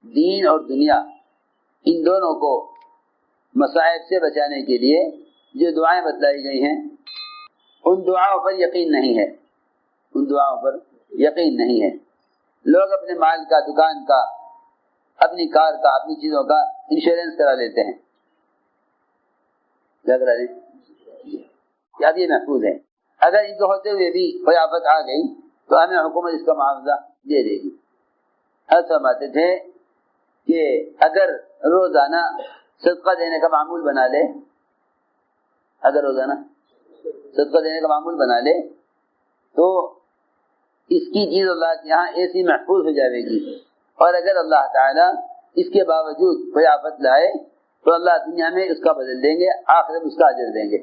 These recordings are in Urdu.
دین اور دنیا ان دونوں کو مصائب سے بچانے کے لیے جو دعائیں بتلائی گئی ہیں ان دعاؤں پر یقین نہیں ہے، ان دعاؤں پر یقین نہیں ہے۔ لوگ اپنے مال کا، دکان کا، اپنی کار کا، اپنی چیزوں کا انشورنس کرا لیتے ہیں، کیا کرا لیتے ہیں؟ اب یہ محفوظ ہے، اگر ان کو ہوتے ہوئے بھی کوئی آفت آ گئی تو ہمیں حکومت اس کا معاوضہ دے دے گی۔ حضرت فرماتے تھے کہ اگر روزانہ صدقہ دینے کا معمول بنا لے، اگر روزانہ صدقہ دینے کا معمول بنا لے تو اس کی چیز اللہ کے یہاں ایسی محفوظ ہو جائے گی، اور اگر اللہ تعالیٰ اس کے باوجود کوئی آفت لائے تو اللہ دنیا میں اس کا بدل دیں گے، آخرت میں اس کا اجر دیں گے،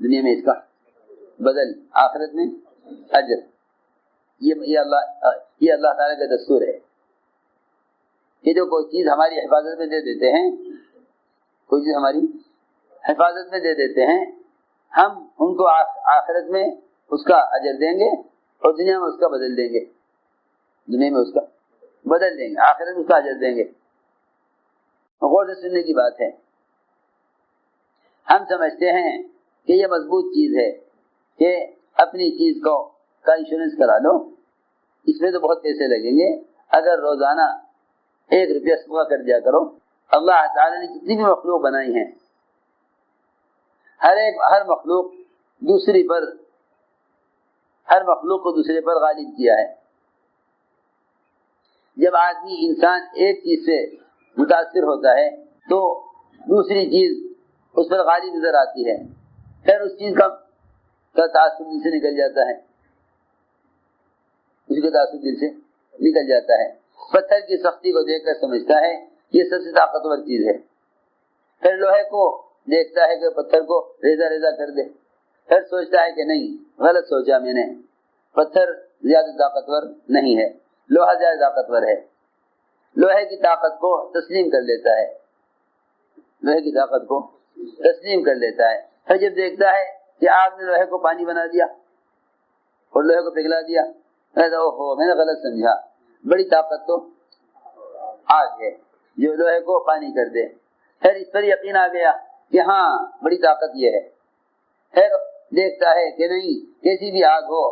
دنیا میں اس کا بدل، آخرت میں اجر۔ یہ اللہ تعالیٰ کا دستور ہے کہ جو کوئی چیز ہماری حفاظت میں دے دیتے ہیں، کوئی چیز ہماری حفاظت میں دے دیتے ہیں، ہم ان کو آخرت میں اس کا اجر دیں گے اور دنیا میں اس کا بدل دیں گے، دنیا میں اس کا بدل دیں گے، آخرت میں اس کا اجر دیں گے۔ غور سے سننے کی بات ہے، ہم سمجھتے ہیں کہ یہ مضبوط چیز ہے کہ اپنی چیز کا انشورنس کرا لو، اس میں تو بہت پیسے لگیں گے، اگر روزانہ 1 روپیہ صدقہ کر دیا کرو۔ اللہ تعالیٰ نے جتنی بھی مخلوق بنائی ہیں، ہر مخلوق کو دوسرے پر غالب کیا ہے۔ جب آدمی انسان ایک چیز سے متاثر ہوتا ہے تو دوسری چیز اس پر غالب نظر آتی ہے، پھر اس چیز کا تعصب دل سے نکل جاتا ہے، اس کا تعصب دل سے نکل جاتا ہے۔ پتھر کی سختی کو دیکھ کر سمجھتا ہے یہ سب سے طاقتور چیز ہے، پھر لوہے کو دیکھتا ہے کہ پتھر کو ریزہ ریزہ کر دے، پھر سوچتا ہے کہ نہیں، غلط سوچا میں نے، پتھر زیادہ طاقتور نہیں ہے، لوہا زیادہ طاقتور ہے، لوہے کی طاقت کو تسلیم کر لیتا ہے، لوہے کی طاقت کو تسلیم کر لیتا ہے۔ پھر جب دیکھتا ہے کہ آگ نے لوہے کو پانی بنا دیا اور لوہے کو پگھلا دیا، اوہو میں نے غلط سمجھا، بڑی طاقت تو آگ ہے جو لوہے کو پانی کر دے۔ پھر اس پر یقین آ گیا کہ ہاں بڑی طاقت یہ ہے، پھر دیکھتا ہے کہ نہیں، کیسی بھی آگ ہو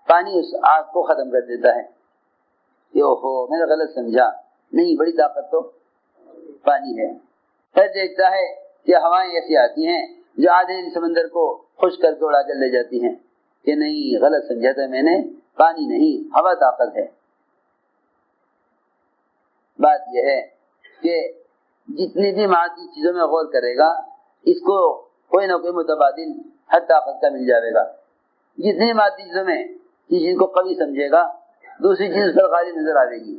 پانی اس آگ کو ختم کر دیتا ہے، کہ اوہو میں نے غلط سمجھا، نہیں بڑی طاقت تو پانی ہے۔ پھر دیکھتا ہے کہ ہوائیں ایسی آتی ہیں جو آدھے سمندر کو خشک کر کے اڑا کر لے جاتی ہیں، کہ نہیں غلط سمجھا تھا میں نے، پانی نہیں ہوا طاقت ہے۔ بات یہ ہے کہ جتنی بھی مادی چیزوں میں غور کرے گا اس کو کوئی نہ کوئی متبادل ہر طاقت کا مل جائے گا۔ جتنی مادی چیزوں میں کسی چیز کو قوی سمجھے گا دوسری چیز پر غالب نظر آئے گی۔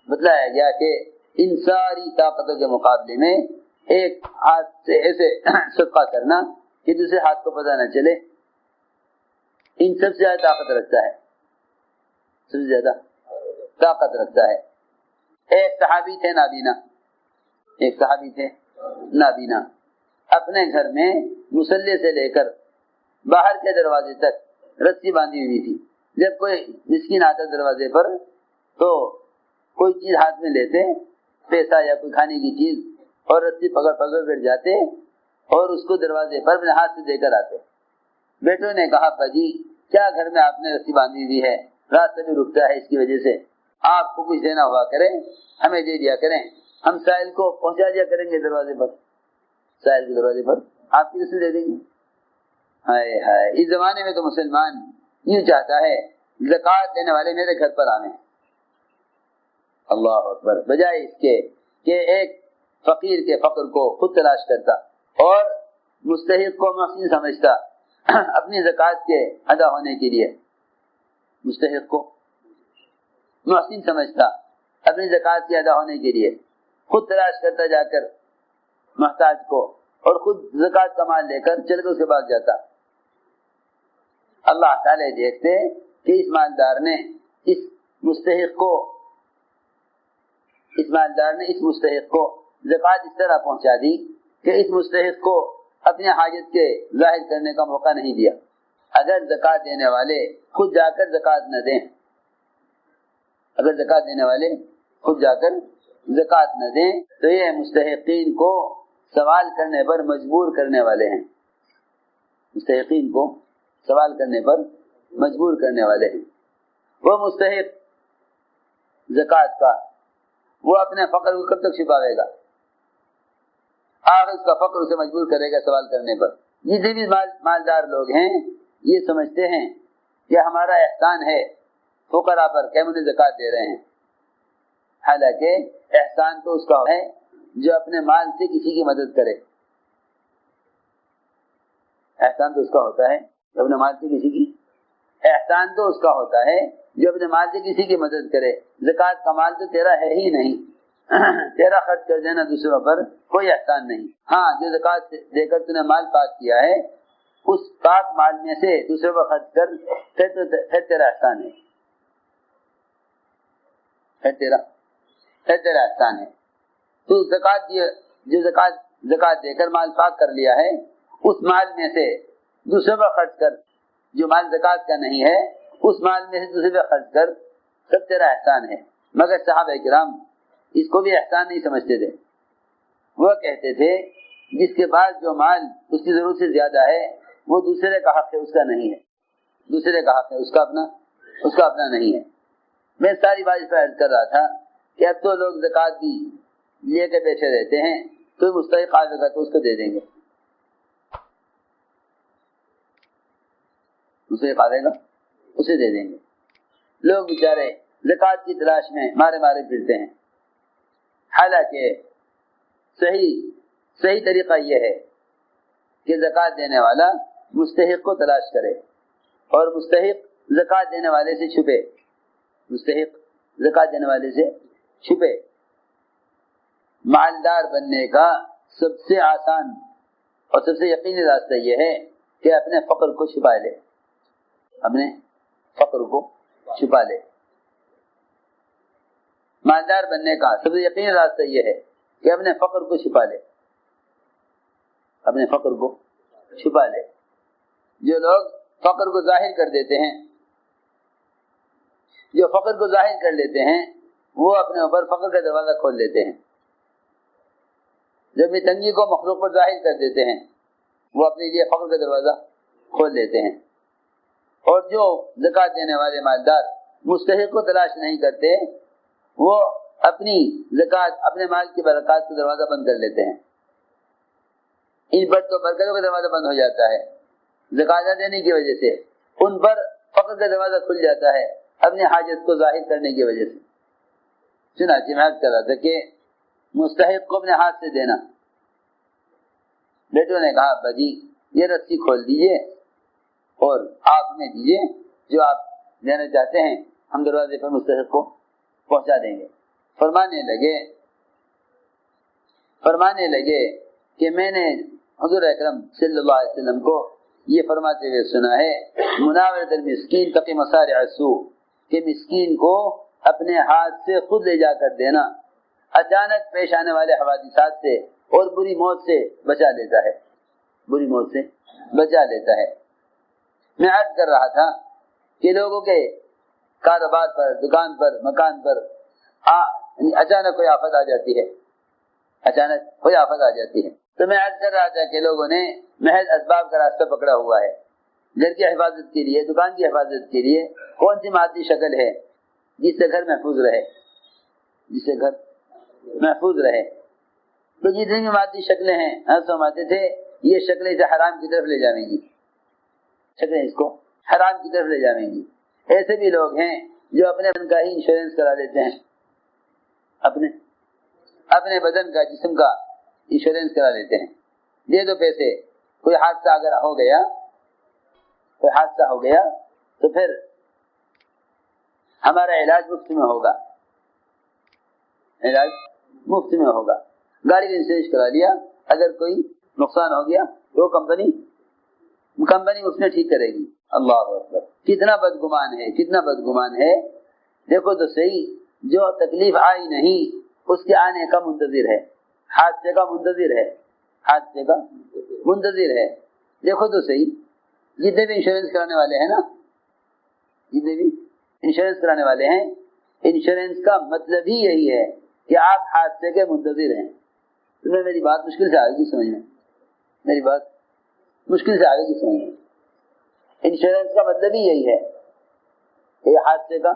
بتلایا گیا کہ ان ساری طاقتوں کے مقابلے میں ایک ہاتھ سے ایسے صدقہ کرنا کہ دوسرے ہاتھ کو پتہ نہ چلے، ان سب سے زیادہ طاقت رکھتا ہے، سب سے زیادہ طاقت رکھتا ہے۔ ایک صحابی تھے نابینا، اپنے گھر میں مصلی سے لے کر باہر کے دروازے تک رسی باندھی ہوئی تھی۔ جب کوئی مسکین آتا دروازے پر تو کوئی چیز ہاتھ میں لیتے، پیسہ یا کوئی کھانے کی چیز، اور رسی پکڑ کر جاتے اور اس کو دروازے پر اپنے ہاتھ سے دے کر آتے۔ بیٹوں نے کہا جی کیا گھر میں آپ نے رسی باندھی ہوئی ہے، راستہ بھی رکتا ہے، اس کی وجہ سے آپ کو کچھ دینا ہوا کرے ہمیں دے دیا کریں، ہم سائل کو پہنچا دیا کریں گے دروازے پر، سائل کے دروازے پر آپ کی رسی دے دیں گے۔ ہائے ہائے، اس زمانے میں تو مسلمان یوں چاہتا ہے زکوٰۃ دینے والے میرے گھر پر آویں، اللہ اکبر، بجائے اس کے کہ ایک فقیر کے فقر کو خود تلاش کرتا اور مستحق کو محسن سمجھتا اپنی زکوٰۃ کے ادا ہونے کے لیے، مستحق کو محسن سمجھتا اپنی زکوٰۃ کے ادا ہونے کے لیے، خود تلاش کرتا جا کر محتاج کو اور خود زکوٰۃ کا مال لے کر چل کے اس کے پاس جاتا۔ اللہ تعالی دیکھتے کہ اس مالدار نے اس مستحق کو زکوٰۃ اس طرح پہنچا دی کہ اس مستحق کو اپنے حاجت کے ظاہر کرنے کا موقع نہیں دیا۔ اگر زکوٰۃ دینے والے خود جا کر زکوٰۃ نہ دیں، اگر زکوٰۃ دینے والے خود جا کر زکات نہ دیں تو یہ مستحقین کو سوال کرنے پر مجبور کرنے والے ہیں، مستحقین کو سوال کرنے پر مجبور کرنے والے ہیں۔ وہ مستحق زکات کا وہ اپنے فقر کو کب تک چھپاوے گا؟ آخر اس کا فقر اسے مجبور کرے گا سوال کرنے پر۔ جتنے بھی مالدار لوگ ہیں یہ سمجھتے ہیں کہ ہمارا احسان ہے فقراء پر کہ ہم انہیں زکات دے رہے ہیں، حالانکہ احسان تو اس کا ہے جو اپنے مال سے کسی کی مدد کرے، احسان تو اس کا ہوتا ہے جو اپنے مال سے کسی کی، احسان تو اس کا ہوتا ہے جو اپنے مال سے کسی کی مدد کرے۔ زکات کا مال تو تیرا ہے ہی نہیں، تیرا خرچ کر دینا دوسروں پر کوئی احسان نہیں۔ ہاں جو زکات دے کر تُو نے مال پاک کیا ہے اس پاک مال میں سے دوسروں پر خرچ کر پھر تیرا احسان ہے، پھر تیرا احسان ہے۔ تو زکات جو زکات دے کر مال پاک کر لیا ہے اس مال میں سے دوسروں پر خرچ کر، جو مال زکات کا نہیں ہے اس مال میں سے دوسرے پر خرچ کر، سب تیرا احسان ہے۔ مگر صحابہ کرام اس کو بھی احسان نہیں سمجھتے تھے، وہ کہتے تھے جس کے پاس جو مال اس کی ضرورت سے زیادہ ہے وہ دوسرے کا حق ہے، اس کا نہیں ہے، دوسرے کا حق ہے، اس کا اپنا نہیں ہے۔ میں ساری بات اس پر عرض کر رہا تھا کہ اب تو لوگ زکات بھی لے کے بیٹھے رہتے ہیں، تو مستحق آئے گا تو اس کو دے دیں گے، مستحق آئے گا اسے دے دیں گے۔ لوگ بیچارے زکات کی تلاش میں مارے پھرتے ہیں، حالانکہ صحیح طریقہ یہ ہے کہ زکات دینے والا مستحق کو تلاش کرے اور مستحق زکات دینے والے سے چھپے، مستحق زکات دینے والے سے چھپے۔ مالدار بننے کا سب سے آسان اور سب سے یقینی راستہ یہ ہے کہ اپنے فقر کو چھپا لے، اپنے فقر کو چھپا لے۔ مالدار بننے کا سب سے یقینی راستہ یہ ہے کہ اپنے فقر کو چھپا لے، اپنے فقر کو چھپا لے۔ جو لوگ فقر کو ظاہر کر دیتے ہیں، جو فقر کو ظاہر کر لیتے ہیں وہ اپنے اوپر فقر کا دروازہ کھول لیتے ہیں۔ جب بھی تنگی کو مخلوق پر ظاہر کر دیتے ہیں وہ اپنے لیے فقر کا دروازہ کھول لیتے ہیں۔ اور جو زکات دینے والے مالدار مستحق کو تلاش نہیں کرتے وہ اپنی زکات اپنے مال کی برکات کا دروازہ بند کر لیتے ہیں۔ ان پر تو برکتوں کا دروازہ بند ہو جاتا ہے زکات نہ دینے کی وجہ سے، ان پر فقر کا دروازہ کھل جاتا ہے اپنی حاجت کو ظاہر کرنے کی وجہ سے۔ چنانچہ میں عرض کر رہا تھا کہ مستحق کو اپنے ہاتھ سے دینا، بیٹوں نے کہا ابا جی یہ رسی کھول دیجئے اور آپ ہمیں دیجئے جو آپ دینا چاہتے ہیں، ہم دروازے پر مستحق کو پہنچا دیں گے۔ فرمانے لگے کہ میں نے حضور اکرم صلی اللہ علیہ وسلم کو یہ فرماتے ہوئے سنا ہے، مناورۃ المسکین تقی مصارع السوء، کہ مسکین کو اپنے ہاتھ سے خود لے جا کر دینا اچانک پیش آنے والے حوادثات سے اور بری موت سے بچا لیتا ہے، بری موت سے بچا لیتا ہے۔ میں عرض کر رہا تھا کہ لوگوں کے کاروبار پر، دکان پر، مکان پر اچانک کوئی آفت آ جاتی ہے، اچانک کوئی آفت آ جاتی ہے، تو میں عرض کر رہا تھا کہ لوگوں نے محض اسباب کا راستہ پکڑا ہوا ہے۔ گھر کی حفاظت کے لیے، دکان کی حفاظت کے لیے کون سی مادی شکل ہے جس سے گھر محفوظ رہے، جس سے گھر محفوظ رہے؟ تو جتنی بھی مادی شکلیں ہیں ہم سمجھتے تھے یہ شکلیں اسے حرام کی طرف لے جائیں گی، شکلیں اس کو حرام کی طرف لے جائیں گی۔ ایسے بھی لوگ ہیں جو اپنے بدن کا ہی انشورنس کرا لیتے ہیں، اپنے بدن کا، جسم کا انشورنس کرا لیتے ہیں۔ دے دو پیسے، کوئی حادثہ اگر ہو گیا تو پھر ہمارا علاج مفت میں ہوگا، علاج مفت میں ہوگا۔ گاڑی کا انشورنس کرا لیا، اگر کوئی نقصان ہو گیا تو کمپنی اس میں ٹھیک کرے گی۔ اللہ اکبر، کتنا بدگمان ہے۔ دیکھو تو صحیح، جو تکلیف آئی نہیں اس کے آنے کا منتظر ہے، حادثے کا منتظر ہے۔ دیکھو تو صحیح، جتنے بھی انشورنس کرانے والے ہیں نا، انشورنس کا مطلب ہی یہی ہے کہ آپ حادثے کے منتظر ہیں. تمہیں میری بات مشکل سے آئے گی سمجھ میں, میری بات مشکل سے آئے گی سمجھ میں. انشورنس کا مطلب ہی یہی ہے, یہ حادثے کا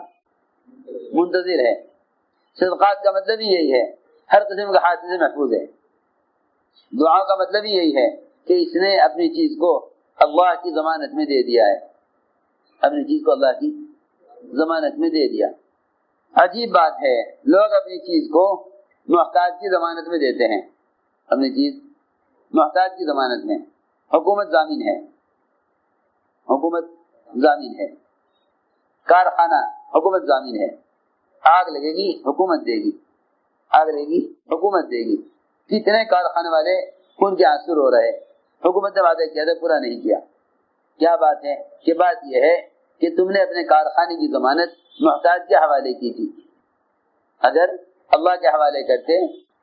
منتظر ہے. صدقات کا مطلب ہی یہی ہے, ہر قسم کے حادثے سے محفوظ ہے. دعا کا مطلب ہی یہی ہے کہ اس نے اپنی چیز کو اللہ کی ضمانت میں دے دیا ہے, اپنی چیز کو اللہ کی ضمانت میں دے دیا. عجیب بات ہے, لوگ اپنی چیز کو محتاج کی ضمانت میں دیتے ہیں, اپنی چیز محتاج کی ضمانت میں. حکومت ضامن ہے, حکومت ضامن ہے. کارخانہ حکومت ضامن ہے, آگ لگے گی حکومت دے گی, آگ لگے گی حکومت دے گی. کتنے کارخانے والے خون کے آنسو رو رہے, حکومت نے وعدہ کیا تھا پورا نہیں کیا. کیا بات ہے کہ بات یہ ہے کہ تم نے اپنے کارخانے کی ضمانت محتاج کے حوالے کی تھی. اگر اللہ کے حوالے کرتے,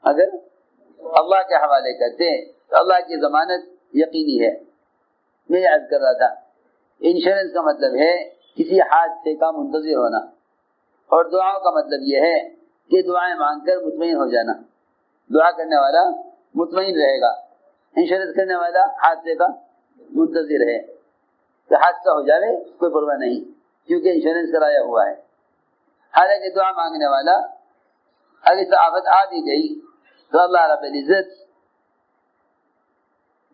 اگر اللہ کے حوالے کرتے تو اللہ کی ضمانت یقینی ہے. میں یہ عرض کر رہا تھا, انشورنس کا مطلب ہے کسی حادثے کا منتظر ہونا, اور دعاؤں کا مطلب یہ ہے کہ دعائیں مانگ کر مطمئن ہو جانا. دعا کرنے والا مطمئن رہے گا, انشورنس کرنے والا حادثے کا منتظر ہے کہ حادثہ ہو جائے کوئی پرواہ نہیں, کیونکہ انشورنس کرایا ہوا ہے. حالانکہ دعا مانگنے والا اگر آفت آ بھی گئی تو اللہ رب العزت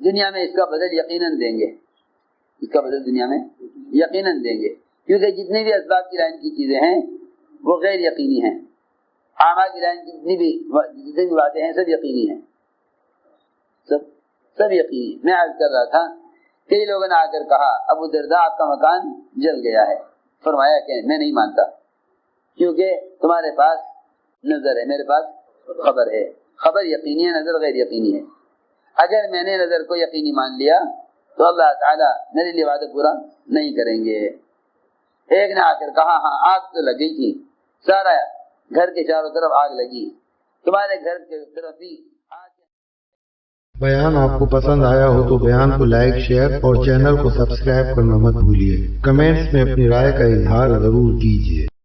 دنیا میں اس کا بدل یقیناً دیں گے, اس کا بدل دنیا میں یقیناً دیں گے, کیونکہ جتنی بھی اسباب کی لائن کی چیزیں ہیں وہ غیر یقینی ہیں. اعمال کی لائن کی جتنی بھی باتیں ہیں سب یقینی ہیں, سب یقینی. میں عرض کر رہا تھا, کئی لوگوں نے آ کر کہا ابو درداء آپ کا مکان جل گیا ہے. فرمایا کہ میں نہیں مانتا, کیونکہ تمہارے پاس نظر ہے, میرے پاس خبر ہے. خبر یقینی ہے, نظر غیر یقینی ہے. اگر میں نے نظر کو یقینی مان لیا تو اللہ تعالیٰ میرے لیے وعدہ پورا نہیں کریں گے. ایک نے آ کر کہا ہاں آگ تو لگ گئی تھی, سارا گھر کے چاروں طرف آگ لگی, تمہارے گھر کی طرف بھی آگ. بیان آپ کو پسند آیا ہو تو بیان کو لائک, شیئر اور چینل کو سبسکرائب کرنا مت بھولیے. کمنٹس میں اپنی رائے کا اظہار ضرور کیجیے.